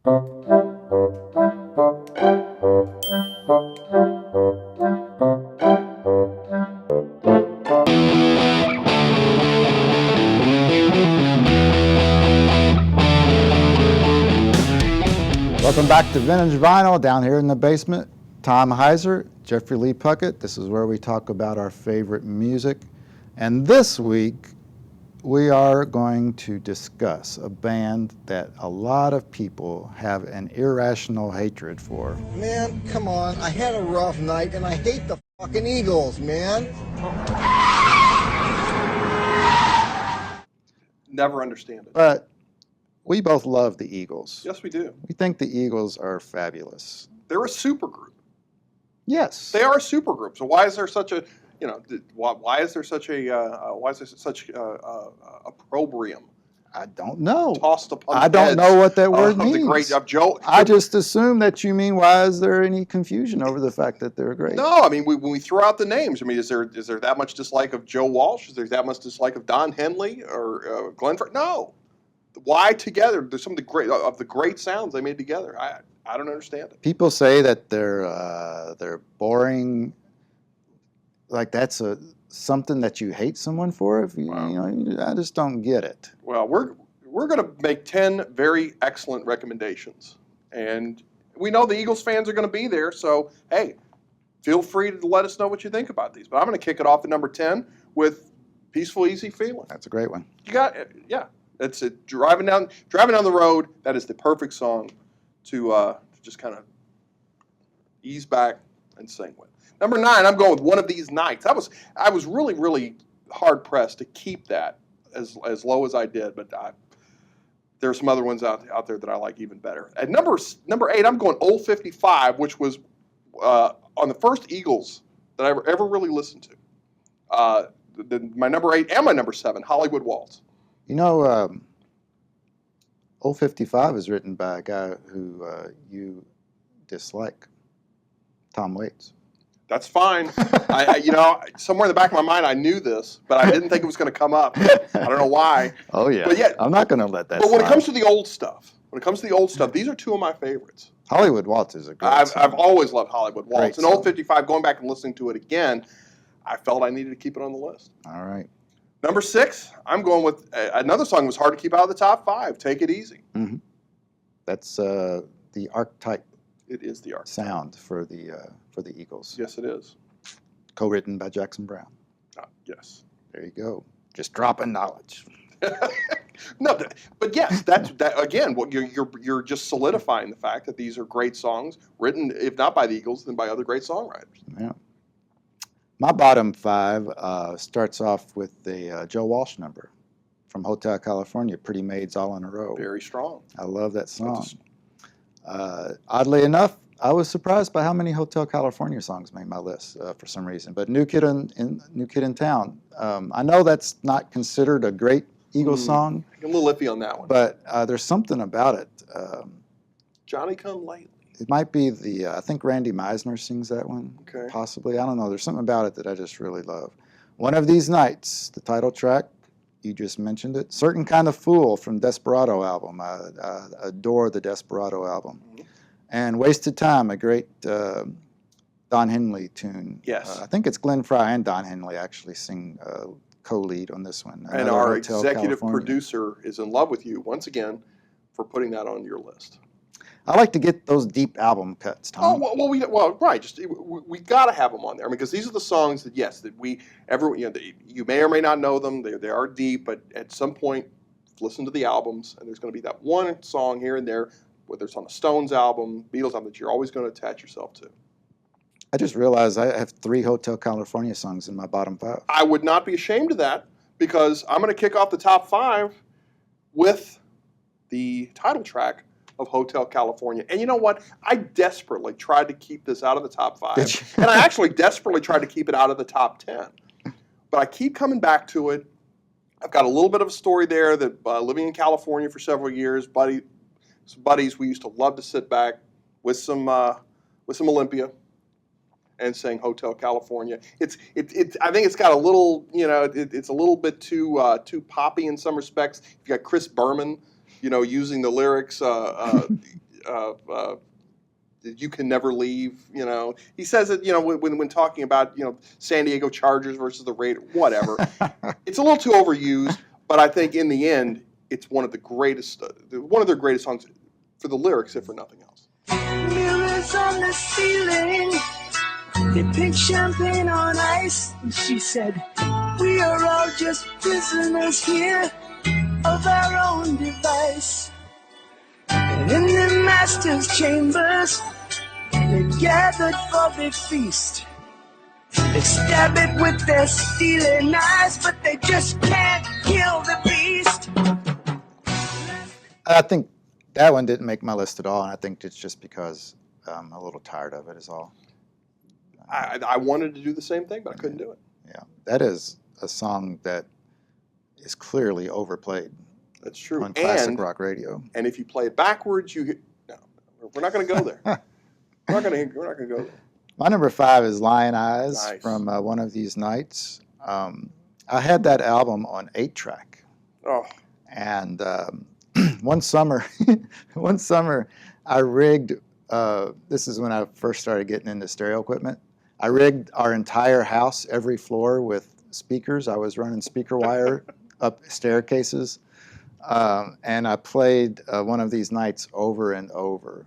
Welcome back to Vintage Vinyl down here in the basement. Tom Heiser, Jeffrey Lee Puckett. This is where we talk about our favorite music. And this week, we are going to discuss a band that a lot of people have an irrational hatred for. Man, come on. I had a rough night and I hate the fucking Eagles, man. Never understand it. But we both love the Eagles. Yes, we do. We think the Eagles are fabulous. They're a supergroup. Yes. They are a supergroup. So why is there such a, why is there such opprobrium I don't know. tossed upon I don't know what that word means. The great Joe. I just assume that you mean, why is there any confusion over the fact that they're great? No, I mean, when we throw out the names, I mean, is there that much dislike of Joe Walsh? Is there that much dislike of Don Henley or Glenn Frey? No. Why together? There's some of the great sounds they made together. I don't understand it. People say that they're boring. Like that's something that you hate someone for. If you, I just don't get it. Well, we're going to make 10 very excellent recommendations, and we know the Eagles fans are going to be there. So hey, feel free to let us know what you think about these. But I'm going to kick it off at number 10 with "Peaceful Easy Feeling." That's a great one. You got it, yeah. It's driving down the road. That is the perfect song to just kind of ease back and sing with. Number 9, I'm going with "One of These Nights." I was really, really hard pressed to keep that as low as I did, but there are some other ones out there that I like even better. At number 8, I'm going "Old 55," which was on the first Eagles that I ever really listened to. My number 8 and my number 7, "Hollywood Waltz." Old 55 is written by a guy who you dislike, Tom Waits. That's fine. Somewhere in the back of my mind, I knew this, but I didn't think it was going to come up. I don't know why. Oh yeah. But yeah, I'm not going to let that. But when it slide. comes to the old stuff, these are two of my favorites. Hollywood Waltz is a great I've always loved Hollywood Waltz. Great And "Old song. 55," going back and listening to it again, I felt I needed to keep it on the list. All right. Number 6, I'm going with another song that was hard to keep out of the top 5, "Take It Easy." Mm-hmm. That's the archetype It is the art. sound for the Eagles. Yes, it is. Co-written by Jackson Browne. Yes. There you go. Just dropping knowledge. No, but yes, that again. What you're just solidifying the fact that these are great songs written, if not by the Eagles, then by other great songwriters. Yeah. My bottom 5 starts off with the Joe Walsh number from Hotel California, "Pretty Maids All in a Row." Very strong. I love that song. Oddly enough, I was surprised by how many Hotel California songs made my list for some reason. But New Kid in Town, I know that's not considered a great Eagles song, I'm a little iffy on that one. but there's something about it. Johnny Come Lately. It might be I think Randy Meisner sings that one, Okay. possibly. I don't know. There's something about it that I just really love. "One of These Nights," the title track, you just mentioned it. "Certain Kind of Fool" from Desperado album. I adore the Desperado album. Mm-hmm. And "Wasted Time," a great Don Henley tune. Yes. I think it's Glenn Frey and Don Henley actually sing co-lead on this one. And Another our Hotel executive California. producer is in love with you once again for putting that on your list. I like to get those deep album cuts, Tom. Right. Just we got to have them on there. I mean, because these are the songs that you may or may not know them. They are deep, but at some point, listen to the albums, and there's going to be that one song here and there, whether it's on a Stones album, Beatles album, that you're always going to attach yourself to. I just realized I have 3 Hotel California songs in my bottom 5. I would not be ashamed of that because I'm going to kick off the top 5 with the title track of Hotel California. And you know what? I desperately tried to keep this out of the top 5. Did you? And I actually desperately tried to keep it out of the top 10. But I keep coming back to it. I've got a little bit of a story there that living in California for several years, buddies, we used to love to sit back with some Olympia and sing Hotel California. I think it's got a little, it's a little bit too poppy in some respects. You've got Chris Berman, using the lyrics You Can Never Leave. You know, he says it. You know, when talking about San Diego Chargers versus the Raiders, whatever. It's a little too overused, but I think in the end, it's one of their greatest songs for the lyrics, if for nothing else. Mirrors on the ceiling, they pink champagne on ice. And she said, we are all just prisoners here of our own device. And in the master's chambers, they gathered for the feast. They stab it with their steely knives, but they just can't kill the beast. I think that one didn't make my list at all, and I think it's just because I'm a little tired of it is all. I wanted to do the same thing, but I couldn't do it. Yeah, that is a song that is clearly overplayed That's true. on classic rock radio. And if you play it backwards, no, we're not going to go there. we're not going to go there. My number 5 is Lion Eyes Nice. from One of These Nights. I had that album on 8-track, Oh, and one summer, I rigged. This is when I first started getting into stereo equipment. I rigged our entire house, every floor, with speakers. I was running speaker wire up staircases, and I played One of These Nights over and over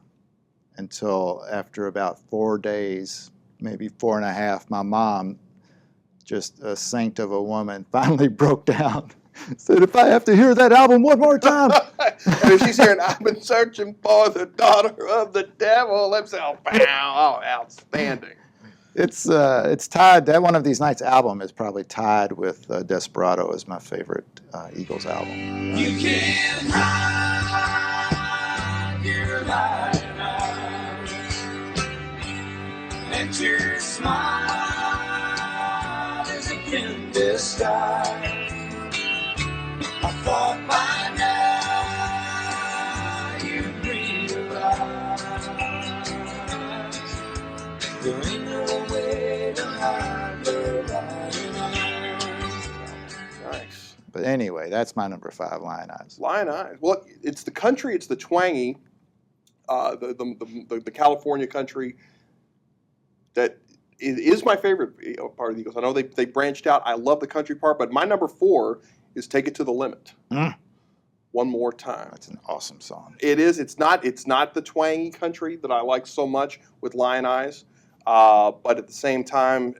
until after about 4 days, maybe 4.5, my mom, just a saint of a woman, finally broke down. Said, if I have to hear that album one more time. and if she's hearing, I've been searching for the daughter of the devil. Let's say, oh, outstanding. It's tied. That One of These Nights album is probably tied with Desperado as my favorite Eagles album. You can hide your lion eyes, and your smile is a in disguise. I thought by now you'd realize there ain't no way to hide the lion eyes. Nice. But anyway, that's my number 5, Lion Eyes. Lion Eyes. Well, it's the country. It's the twangy, the California country that is my favorite part of the Eagles. I know they branched out. I love the country part, but my number 4 is Take It to the Limit. One More Time. That's an awesome song. It is. It's not the twangy country that I like so much with Lion Eyes, but at the same time,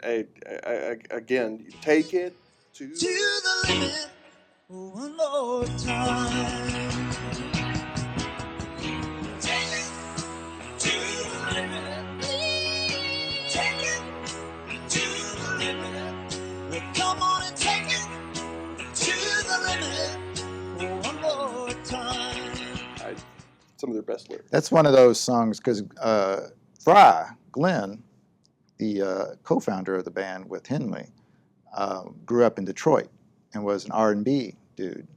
again, you take it to the limit one more time. Take it to the limit. Take it to the limit. Well, come on and take it to the limit one more time. some of their best lyrics. That's one of those songs because Glenn, the co-founder of the band with Henley, grew up in Detroit and was an R&B dude.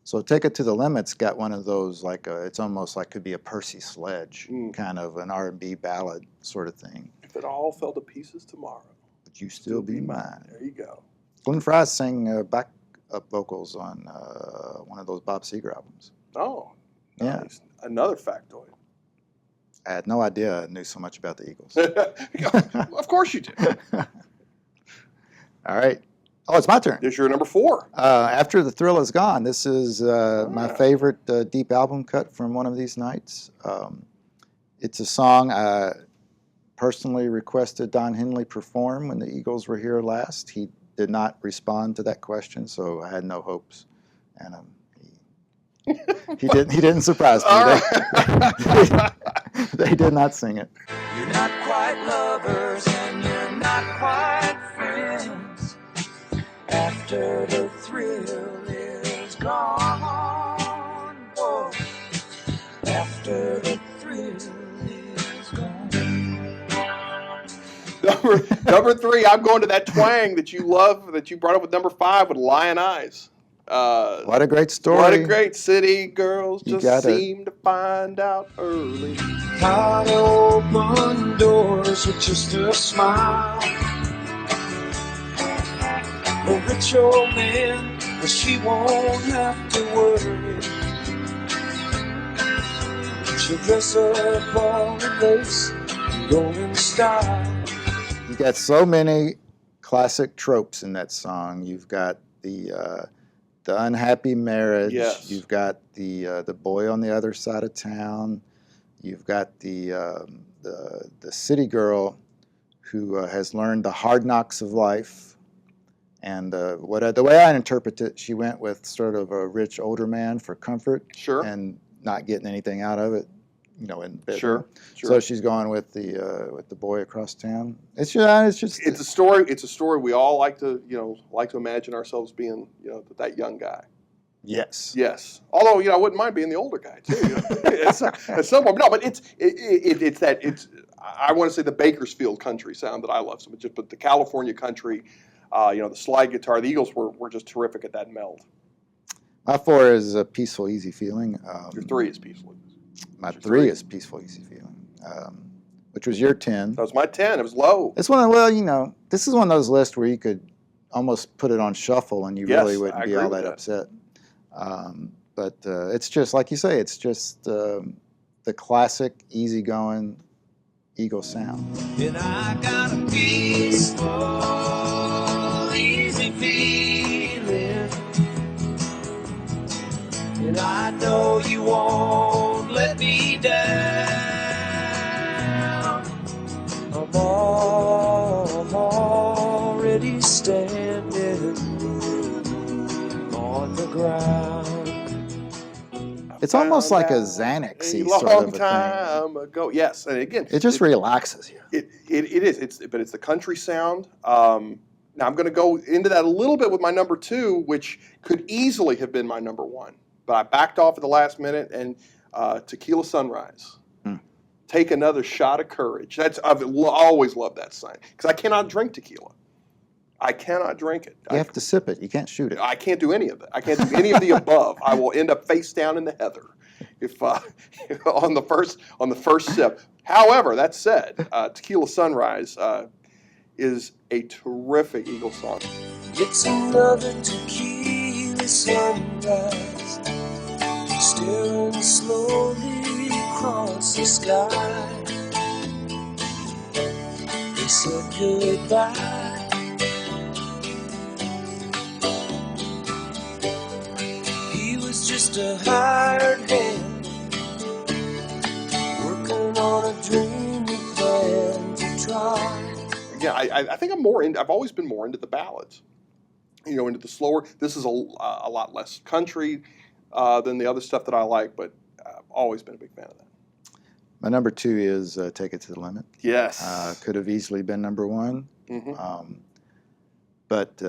So Take It to the Limit's got one of those, like it's almost like could be a Percy Sledge, kind of an R&B ballad sort of thing. If it all fell to pieces tomorrow, But You Still Be Mine. there you go. Glenn Frey sang backup vocals on one of those Bob Seger albums. Oh, Yeah. nice. Another factoid. I had no idea I knew so much about the Eagles. Of course you did. All right. Oh, it's my turn. This is your number 4. After the Thrill Is Gone, this is my favorite deep album cut from One of These Nights. It's a song I personally requested Don Henley perform when the Eagles were here last. He did not respond to that question, so I had no hopes. And he didn't surprise me. All right. They did not sing it. You're not quite lovers and you're not quite friends. After the thrill is gone, oh, after the thrill is gone. Number 3, I'm going to that twang that you love, that you brought up with number 5 with Lion Eyes. What a great story. What a great city. Girls You just gotta- seem to find out early. How to open doors with just a smile. A rich old man, but she won't have to worry. She So dress up all in lace, go in style. You got so many classic tropes in that song. You've got the unhappy marriage. Yes. You've got the boy on the other side of town. You've got the city girl who has learned the hard knocks of life. And the way I interpret it, she went with sort of a rich older man for comfort Sure. and not getting anything out of it, in bed. Sure. So she's going with the boy across town. It's just It's a story. It's a story we all like to imagine ourselves being that young guy. yes. Yes. Although I wouldn't mind being the older guy too. At some point. No, but it's that I want to say the Bakersfield country sound that I love so much. But the California country, the slide guitar. The Eagles were just terrific at that meld. My 4 is a peaceful, easy feeling. Your 3 is peaceful. My 3 is peaceful, easy feeling, which was your 10. That was my 10. It was low. This one, this is one of those lists where you could almost put it on shuffle and you Yes, really I wouldn't be agree all with that that. upset. But it's just, like you say, it's just the classic, easygoing Eagle sound. And I got a peaceful, easy feeling. And I know you won't let me down. I'm already standing on the ground. It's almost like a A Xanax-y long sort of a thing. time ago. Yes, and again, It just relaxes you. It is. But it's the country sound. Now I'm going to go into that a little bit with my number 2, which could easily have been my number 1, but I backed off at the last minute. And Tequila Sunrise, Take Another Shot of Courage. I've always loved that sign because I cannot drink tequila. I cannot drink it. You have to sip it. You can't shoot it. I can't do any of that. I can't do any of the above. I will end up face down in the heather if on the first sip. However, that said, Tequila Sunrise is a terrific Eagle song. It's another tequila sunrise, staring slowly across the sky. They said goodbye. He was just a hired hand, working on a dream he planned to try. Again, I think I've always been more into the ballads, into the slower. This is a lot less country than the other stuff that I like, but I've always been a big fan of that. My number 2 is Take It to the Limit. Yes. Could have easily been number 1. Mm-hmm. But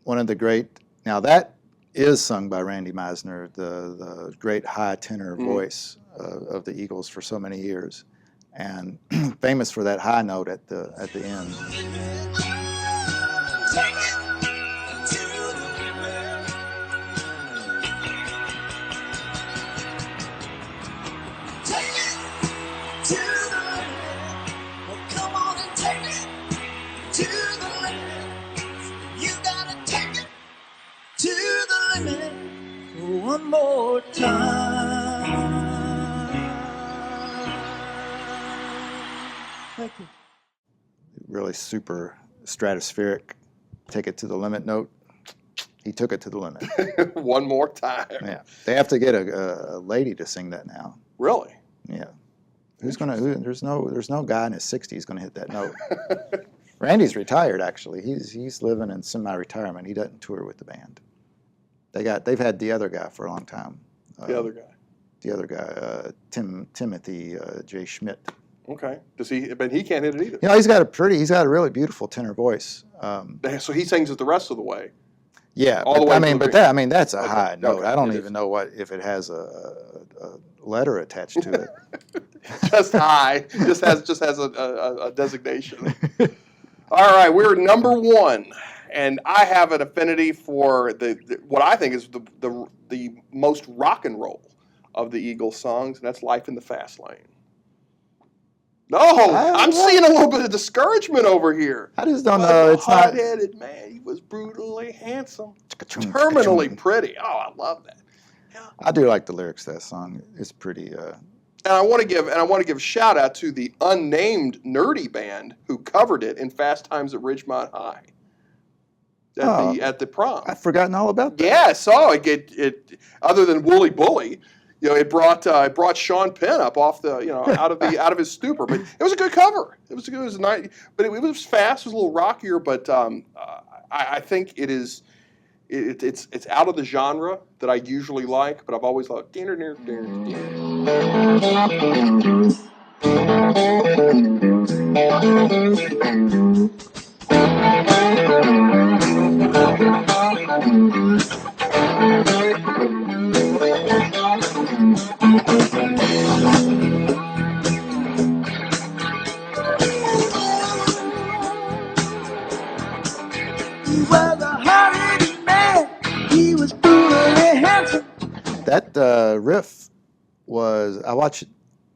one of the great, now that is sung by Randy Meisner, the great high tenor voice of the Eagles for so many years, and famous for that high note at the end. Take it to the limit. Take it to the limit. Well, come on and take it to the limit. You gotta take it to the limit one more time. Thank you. Really super stratospheric, take it to the limit note. He took it to the limit. One more time. Yeah, they have to get a lady to sing that now. Really? Yeah, there's no guy in his 60s gonna hit that note. Randy's retired actually. He's living in semi-retirement. He doesn't tour with the band. They've had the other guy for a long time. The other guy. The other guy, Timothy J. Schmidt. Okay. Does he? But he can't hit it either. He's got a really beautiful tenor voice. So he sings it the rest of the way. Yeah, All the way to the bridge. That's a Okay, high note. okay, I don't it even is. know if it has a letter attached to it. Just high. Just has a designation. All right, we're number 1, and I have an affinity for what I think is the most rock and roll of the Eagles songs, and that's "Life in the Fast Lane." No, I'm seeing a little bit of discouragement over here. I just don't But know. the It's not. hard-headed man. He was brutally handsome, terminally pretty. Oh, I love that. I do like the lyrics to that song. It's pretty And I want to give a shout out to the unnamed nerdy band who covered it in Fast Times at Ridgemont High at the prom. I've forgotten all about that. Yeah, I saw it. It other than Wooly Bully, it brought Sean Penn up off the out of his stupor. But it was a good cover. It was nice, but it was fast. It was a little rockier, but I think it's out of the genre that I usually like. But I've always loved. He was a hard-hitting man. He was brutally handsome. That riff was, I watched,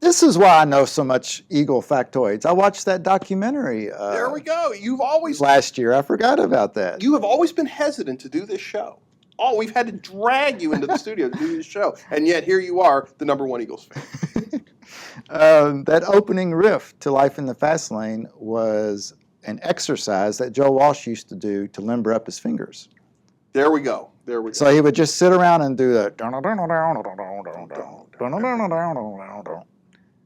this is why I know so much Eagle factoids. I watched that documentary There we go. You've always last year. I forgot about that. you have always been hesitant to do this show. Oh, we've had to drag you into the studio to do this show, and yet here you are, the #1 Eagles fan. That opening riff to Life in the Fast Lane was an exercise that Joe Walsh used to do to limber up his fingers. There we go. There we go. So he would just sit around and do that.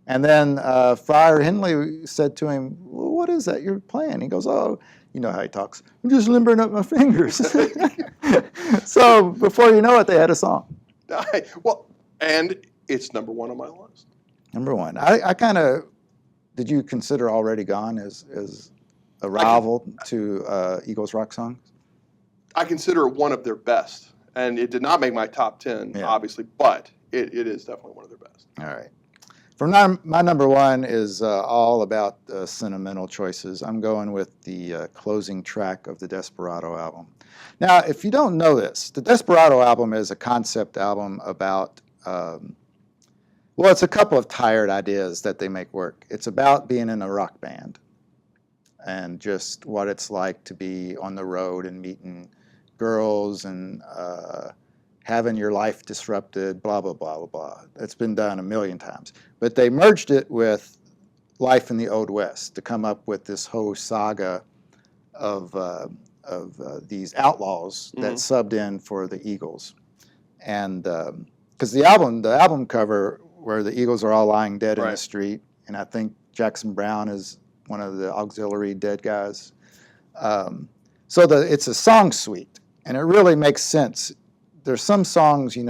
And then Friar Henley said to him, well, what is that you're playing? He goes, oh, you know how he talks. I'm just limbering up my fingers. So before you know it, they had a song. Well, and it's #1 on my list. #1. I kind of, did you consider Already Gone as a rival to Eagles rock songs? I consider it one of their best, and it did not make my top 10, Yeah. obviously, but it is definitely one of their best. All right. For my #1 is all about sentimental choices. I'm going with the closing track of the Desperado album. Now, if you don't know this, the Desperado album is a concept album about, well, it's a couple of tired ideas that they make work. It's about being in a rock band and just what it's like to be on the road and meeting girls and having your life disrupted, blah, blah, blah, blah, blah. It's been done a million times. But they merged it with Life in the Old West to come up with this whole saga of these outlaws that subbed in for the Eagles. And because the album cover where the Eagles are all lying dead in the street, and I think Jackson Browne is one of the auxiliary dead guys. So it's a song suite, and it really makes sense. There's some songs, in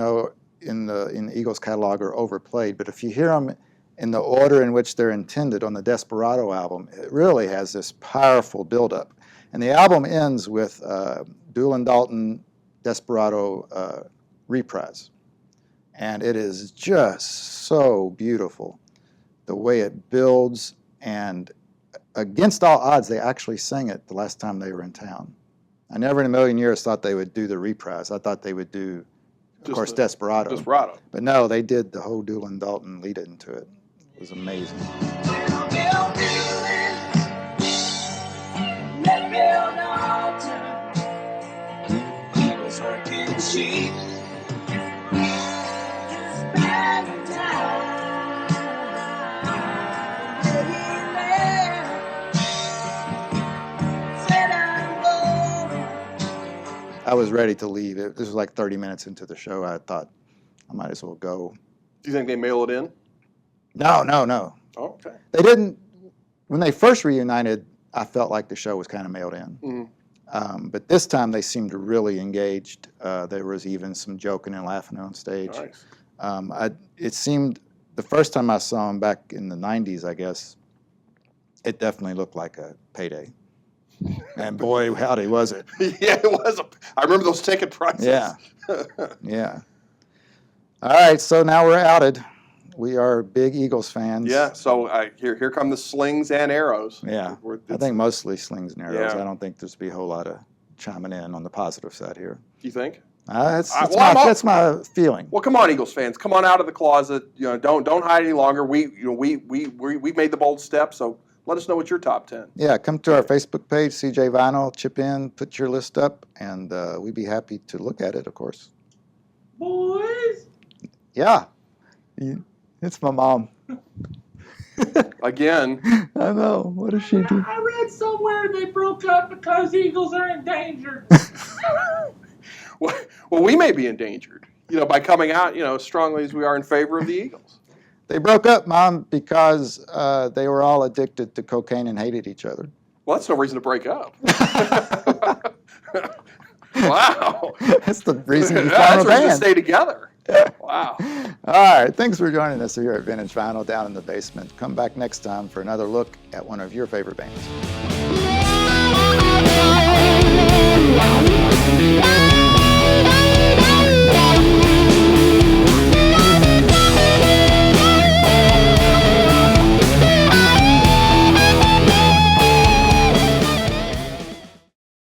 the Eagles catalog are overplayed, but if you hear them in the order in which they're intended on the Desperado album, it really has this powerful buildup. And the album ends with Doolin Dalton Desperado reprise. And it is just so beautiful, the way it builds, and against all odds, they actually sang it the last time they were in town. I never in a million years thought they would do the reprise. I thought they would do, of course, Desperado. Desperado. But no, they did the whole Doolin Dalton lead into it. It was amazing. I was ready to leave. This was like 30 minutes into the show. I thought I might as well go. Do you think they mail it in? No. Oh, okay. They didn't. When they first reunited, I felt like the show was kind of mailed in. But this time they seemed really engaged. There was even some joking and laughing on stage. Nice. It seemed, the first time I saw them back in the 90s, I guess, it definitely looked like a payday. And boy, howdy, was it. Yeah, it was. I remember those ticket prices. Yeah. Yeah. All right, so now we're outed. We are big Eagles fans. Yeah, so here come the slings and arrows. Yeah. I think mostly slings and arrows. Yeah. I don't think there's be a whole lot of chiming in on the positive side here. You think? That's my feeling. Well, come on, Eagles fans, come on out of the closet. Don't hide any longer. We made the bold step. So let us know what your top 10. Yeah, come to our Facebook page, CJ Vinyl, chip in, put your list up, and we'd be happy to look at it, of course. Boys. Yeah, it's my mom. Again. I know. What does she do? I read somewhere they broke up because eagles are endangered. Well, we may be endangered, by coming out, as strongly as we are in favor of the Eagles. They broke up, Mom, because they were all addicted to cocaine and hated each other. Well, that's no reason to break up. Wow. That's the reason you That's found a the reason to band. stay together. Wow. All right. Thanks for joining us here at Vintage Vinyl Down in the Basement. Come back next time for another look at one of your favorite bands.